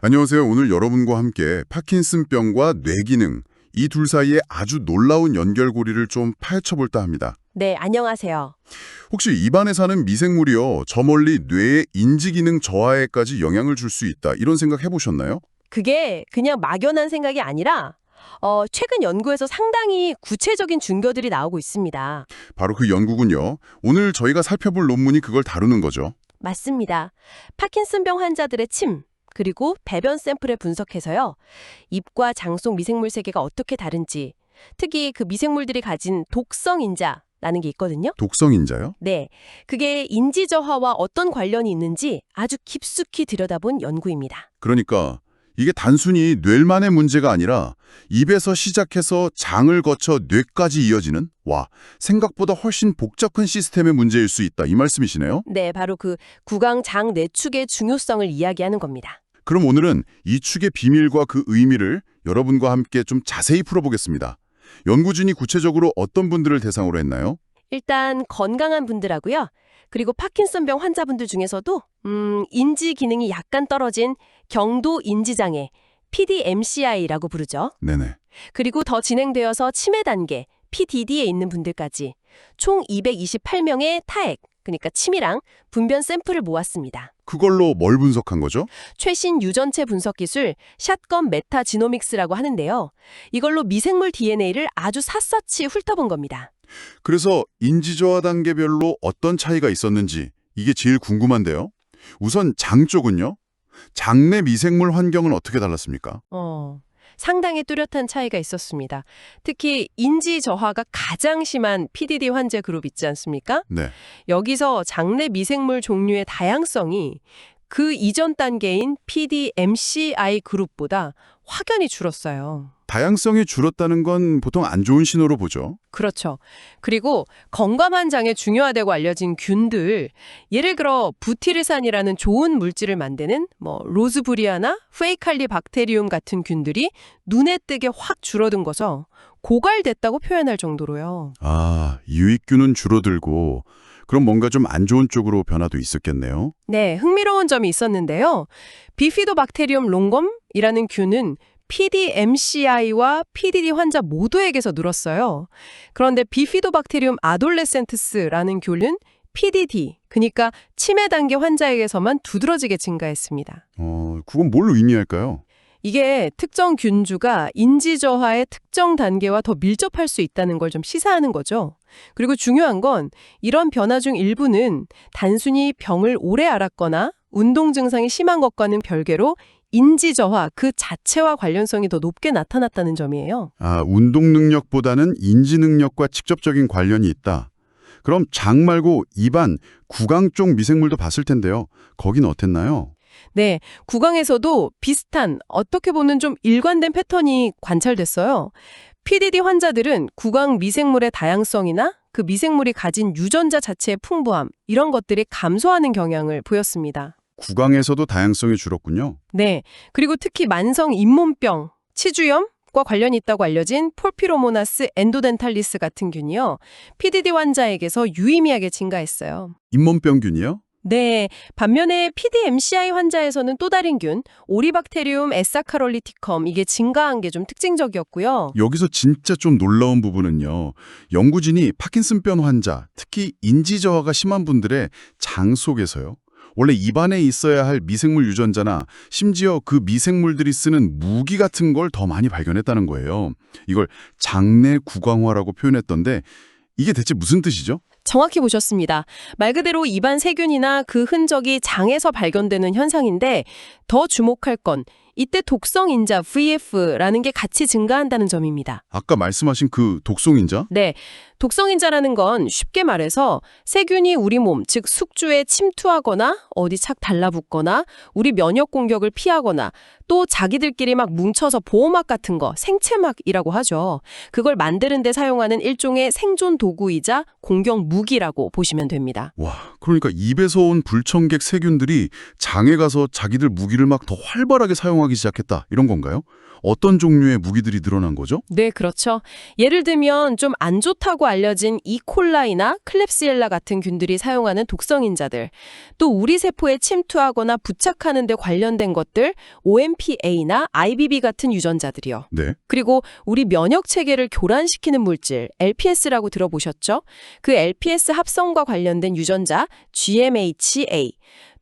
안녕하세요. 오늘 여러분과 함께 파킨슨병과 뇌기능, 이 둘 사이에 아주 놀라운 연결고리를 좀 파헤쳐 볼까 합니다. 네, 안녕하세요. 혹시 입안에 사는 미생물이요, 저 멀리 뇌의 인지기능 저하에까지 영향을 줄 수 있다, 이런 생각 해보셨나요? 그게 그냥 막연한 생각이 아니라 최근 연구에서 상당히 구체적인 증거들이 나오고 있습니다. 바로 그 연구군요. 오늘 저희가 살펴볼 논문이 그걸 다루는 거죠. 맞습니다. 파킨슨병 환자들의 침, 그리고 배변 샘플을 분석해서요. 입과 장 속 미생물 세계가 어떻게 다른지, 특히 그 미생물들이 가진 독성 인자라는 게 있거든요. 독성인자요? 네, 그게 인지 저하와 어떤 관련이 있는지 아주 깊숙이 들여다본 연구입니다. 그러니까 이게 단순히 뇌만의 문제가 아니라 입에서 시작해서 장을 거쳐 뇌까지 이어지는, 생각보다 훨씬 복잡한 시스템의 문제일 수 있다, 이 말씀이시네요? 네, 바로 그 구강-장 내축의 중요성을 이야기하는 겁니다. 그럼 오늘은 이 축의 비밀과 그 의미를 여러분과 함께 좀 자세히 풀어보겠습니다. 연구진이 구체적으로 어떤 분들을 대상으로 했나요? 일단 건강한 분들하고요. 그리고 파킨슨병 환자분들 중에서도 인지 기능이 약간 떨어진 경도 인지장애, PDMCI라고 부르죠. 네네. 그리고 더 진행되어서 치매 단계, PDD에 있는 분들까지 총 228명의 타액, 그러니까 침이랑 분변 샘플을 모았습니다. 그걸로 뭘 분석한 거죠? 최신 유전체 분석 기술 샷건 메타지노믹스라고 하는데요. 이걸로 미생물 DNA를 아주 샅샅이 훑어본 겁니다. 그래서 인지저하 단계별로 어떤 차이가 있었는지 이게 제일 궁금한데요. 우선 장 쪽은요? 장내 미생물 환경은 어떻게 달랐습니까? 상당히 뚜렷한 차이가 있었습니다. 특히 인지 저하가 가장 심한 PDD 환자 그룹 있지 않습니까? 네. 여기서 장내 미생물 종류의 다양성이 그 이전 단계인 PDMCI 그룹보다 확연히 줄었어요. 다양성이 줄었다는 건 보통 안 좋은 신호로 보죠. 그렇죠. 그리고 건강한 장에 중요하다고 알려진 균들, 예를 들어 부티르산이라는 좋은 물질을 만드는 로즈부리아나 페이칼리 박테리움 같은 균들이 눈에 띄게 확 줄어든 거죠. 고갈됐다고 표현할 정도로요. 유익균은 줄어들고 그럼 뭔가 좀 안 좋은 쪽으로 변화도 있었겠네요. 네, 흥미로운 점이 있었는데요. 비피도박테리움 롱검이라는 균은 PDMCI와 PDD 환자 모두에게서 늘었어요. 그런데 비피도박테리움 아돌레센트스라는 균은 PDD, 그러니까 치매 단계 환자에게서만 두드러지게 증가했습니다. 그건 뭘 의미할까요? 이게 특정 균주가 인지 저하의 특정 단계와 더 밀접할 수 있다는 걸 좀 시사하는 거죠. 그리고 중요한 건 이런 변화 중 일부는 단순히 병을 오래 앓았거나 운동 증상이 심한 것과는 별개로 인지 저하 그 자체와 관련성이 더 높게 나타났다는 점이에요. 운동 능력보다는 인지 능력과 직접적인 관련이 있다. 그럼 장 말고 입안, 구강 쪽 미생물도 봤을 텐데요. 거긴 어땠나요? 네, 구강에서도 비슷한 어떻게 보면 좀 일관된 패턴이 관찰됐어요. PDD 환자들은 구강 미생물의 다양성이나 그 미생물이 가진 유전자 자체의 풍부함, 이런 것들이 감소하는 경향을 보였습니다. 구강에서도 다양성이 줄었군요. 네, 그리고 특히 만성 잇몸병, 치주염과 관련이 있다고 알려진 폴피로모나스 엔도덴탈리스 같은 균이요. PDD 환자에게서 유의미하게 증가했어요. 잇몸병균이요? 네, 반면에 PDMCI 환자에서는 또 다른 균, 오리박테리움 에사카롤리티컴, 이게 증가한 게 좀 특징적이었고요. 여기서 진짜 좀 놀라운 부분은요. 연구진이 파킨슨병 환자, 특히 인지저하가 심한 분들의 장 속에서요. 원래 입안에 있어야 할 미생물 유전자나 심지어 그 미생물들이 쓰는 무기 같은 걸 더 많이 발견했다는 거예요. 이걸 장내 구강화라고 표현했던데 이게 대체 무슨 뜻이죠? 정확히 보셨습니다. 말 그대로 입안 세균이나 그 흔적이 장에서 발견되는 현상인데 더 주목할 건 이때 독성 인자 VF라는 게 같이 증가한다는 점입니다. 아까 말씀하신 그 독성인자? 네, 독성 인자라는 건 쉽게 말해서 세균이 우리 몸, 즉 숙주에 침투하거나 어디 착 달라붙거나 우리 면역 공격을 피하거나 또 자기들끼리 막 뭉쳐서 보호막 같은 거, 생체막이라고 하죠. 그걸 만드는 데 사용하는 일종의 생존 도구이자 공격 무기라고 보시면 됩니다. 그러니까 입에서 온 불청객 세균들이 장에 가서 자기들 무기를 막 더 활발하게 사용하기 시작했다, 이런 건가요? 어떤 종류의 무기들이 늘어난 거죠? 네, 그렇죠. 예를 들면 좀 안 좋다고 알려진 이콜라이나 클렙시엘라 같은 균들이 사용하는 독성인자들, 또 우리 세포에 침투하거나 부착하는 데 관련된 것들, OMPA나 IBB 같은 유전자들이요. 네. 그리고 우리 면역 체계를 교란시키는 물질, LPS라고 들어보셨죠? 그 LPS 합성과 관련된 유전자, GMHA,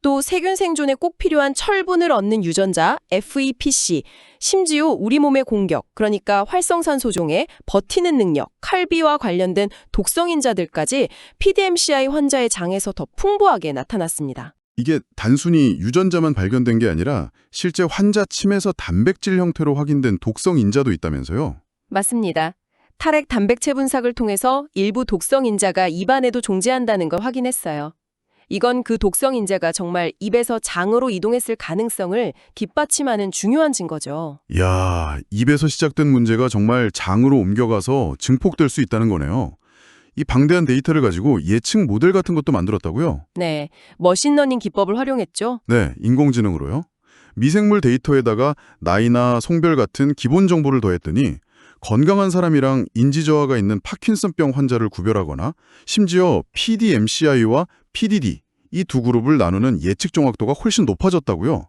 또 세균 생존에 꼭 필요한 철분을 얻는 유전자 FEPC, 심지어 우리 몸의 공격, 그러니까 활성산소종에 버티는 능력, 칼비와 관련된 독성인자들까지 PDMCI 환자의 장에서 더 풍부하게 나타났습니다. 이게 단순히 유전자만 발견된 게 아니라 실제 환자 침에서 단백질 형태로 확인된 독성 인자도 있다면서요? 맞습니다. 탈핵 단백체 분석을 통해서 일부 독성인자가 입안에도 존재한다는 걸 확인했어요. 이건 그 독성인자가 정말 입에서 장으로 이동했을 가능성을 뒷받침하는 중요한 증거죠. 이야, 입에서 시작된 문제가 정말 장으로 옮겨가서 증폭될 수 있다는 거네요. 이 방대한 데이터를 가지고 예측 모델 같은 것도 만들었다고요? 네, 머신러닝 기법을 활용했죠. 네, 인공지능으로요. 미생물 데이터에다가 나이나 성별 같은 기본 정보를 더했더니 건강한 사람이랑 인지 저하가 있는 파킨슨병 환자를 구별하거나 심지어 PDMCI와 PDD 이 두 그룹을 나누는 예측 정확도가 훨씬 높아졌다고요.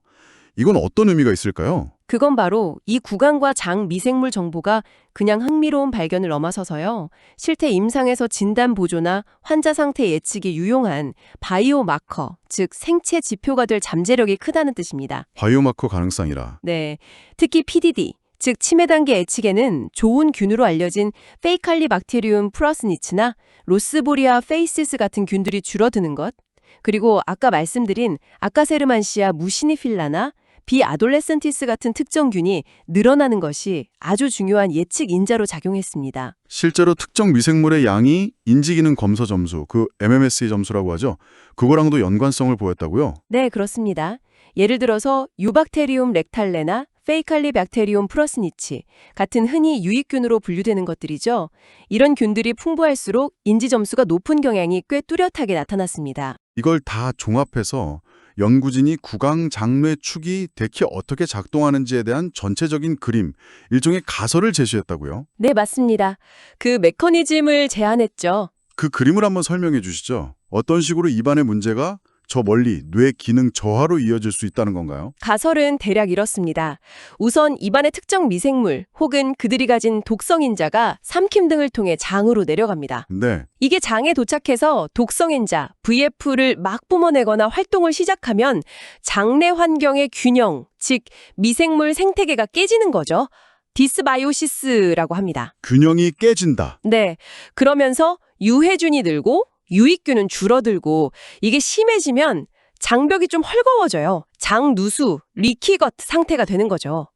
이건 어떤 의미가 있을까요? 그건 바로 이 구강과 장 미생물 정보가 그냥 흥미로운 발견을 넘어서서요. 실제 임상에서 진단 보조나 환자 상태 예측에 유용한 바이오 마커, 즉 생체 지표가 될 잠재력이 크다는 뜻입니다. 바이오마커 가능성이라. 네, 특히 PDD, 즉 치매 단계 예측에는 좋은 균으로 알려진 페이칼리박테리움 프러스니츠나 로스보리아 페이시스 같은 균들이 줄어드는 것, 그리고 아까 말씀드린 아카세르만시아 무시니필라나 비아돌레센티스 같은 특정 균이 늘어나는 것이 아주 중요한 예측 인자로 작용했습니다. 실제로 특정 미생물의 양이 인지기능 검사 점수, 그 MMSE 점수라고 하죠. 그거랑도 연관성을 보였다고요? 네, 그렇습니다. 예를 들어서 유박테리움 렉탈레나 페이칼리박테리움 프러스니치 같은 흔히 유익균으로 분류되는 것들이죠. 이런 균들이 풍부할수록 인지 점수가 높은 경향이 꽤 뚜렷하게 나타났습니다. 이걸 다 종합해서 연구진이 구강 장뇌 축이 대체 어떻게 작동하는지에 대한 전체적인 그림, 일종의 가설을 제시했다고요? 네, 맞습니다. 그 메커니즘을 제안했죠. 그 그림을 한번 설명해 주시죠. 어떤 식으로 입안의 문제가 저 멀리 뇌 기능 저하로 이어질 수 있다는 건가요? 가설은 대략 이렇습니다. 우선 입안의 특정 미생물 혹은 그들이 가진 독성인자가 삼킴 등을 통해 장으로 내려갑니다. 네. 이게 장에 도착해서 독성인자, VF를 막 뿜어내거나 활동을 시작하면 장내 환경의 균형, 즉 미생물 생태계가 깨지는 거죠. 디스바이오시스라고 합니다. 균형이 깨진다. 네, 그러면서 유해균이 늘고 유익균은 줄어들고 이게 심해지면 장벽이 좀 헐거워져요. 장누수, 리키것 상태가 되는 거죠.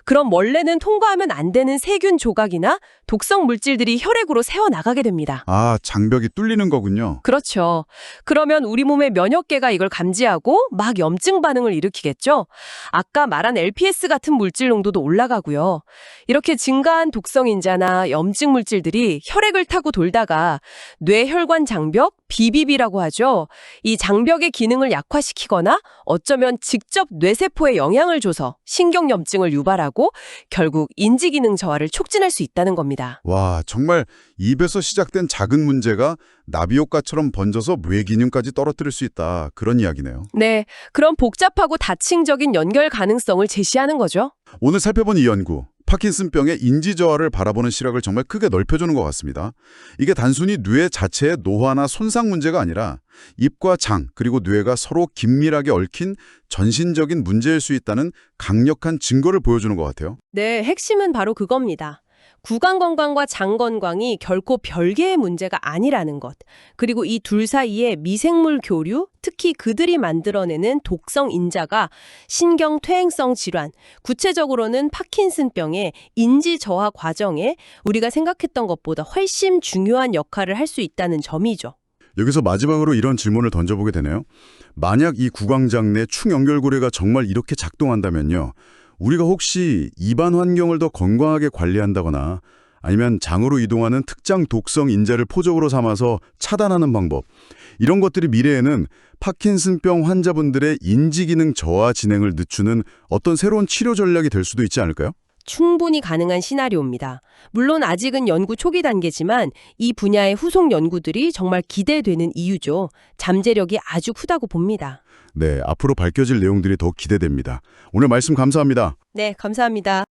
그럼 원래는 통과하면 안 되는 세균 조각이나 독성 물질들이 혈액으로 새어나가게 됩니다. 아, 장벽이 뚫리는 거군요. 그렇죠. 그러면 우리 몸의 면역계가 이걸 감지하고 막 염증 반응을 일으키겠죠. 아까 말한 LPS 같은 물질 농도도 올라가고요. 이렇게 증가한 독성인자나 염증 물질들이 혈액을 타고 돌다가 뇌혈관 장벽, BBB라고 하죠. 이 장벽의 기능을 약화시키거나 어쩌면 직접 뇌세포에 영향을 줘서 신경염증을 유발하고 결국 인지기능 저하를 촉진할 수 있다는 겁니다. 와, 정말 입에서 시작된 작은 문제가 나비 효과처럼 번져서 뇌 기능까지 떨어뜨릴 수 있다. 그런 이야기네요. 네, 그런 복잡하고 다층적인 연결 가능성을 제시하는 거죠. 오늘 살펴본 이 연구, 파킨슨병의 인지 저하를 바라보는 시각을 정말 크게 넓혀주는 것 같습니다. 이게 단순히 뇌 자체의 노화나 손상 문제가 아니라 입과 장, 그리고 뇌가 서로 긴밀하게 얽힌 전신적인 문제일 수 있다는 강력한 증거를 보여주는 것 같아요. 네, 핵심은 바로 그겁니다. 구강 건강과 장 건강이 결코 별개의 문제가 아니라는 것. 그리고 이 둘 사이에 미생물 교류, 특히 그들이 만들어내는 독성 인자가 신경 퇴행성 질환, 구체적으로는 파킨슨병의 인지 저하 과정에 우리가 생각했던 것보다 훨씬 중요한 역할을 할 수 있다는 점이죠. 여기서 마지막으로 이런 질문을 던져보게 되네요. 만약 이 구강장 내 충연결고리가 정말 이렇게 작동한다면요. 우리가 혹시 입안 환경을 더 건강하게 관리한다거나 아니면 장으로 이동하는 특정 독성 인자를 포적으로 삼아서 차단하는 방법, 이런 것들이 미래에는 파킨슨병 환자분들의 인지기능 저하 진행을 늦추는 어떤 새로운 치료 전략이 될 수도 있지 않을까요? 충분히 가능한 시나리오입니다. 물론 아직은 연구 초기 단계지만 이 분야의 후속 연구들이 정말 기대되는 이유죠. 잠재력이 아주 크다고 봅니다. 네, 앞으로 밝혀질 내용들이 더 기대됩니다. 오늘 말씀 감사합니다. 네, 감사합니다.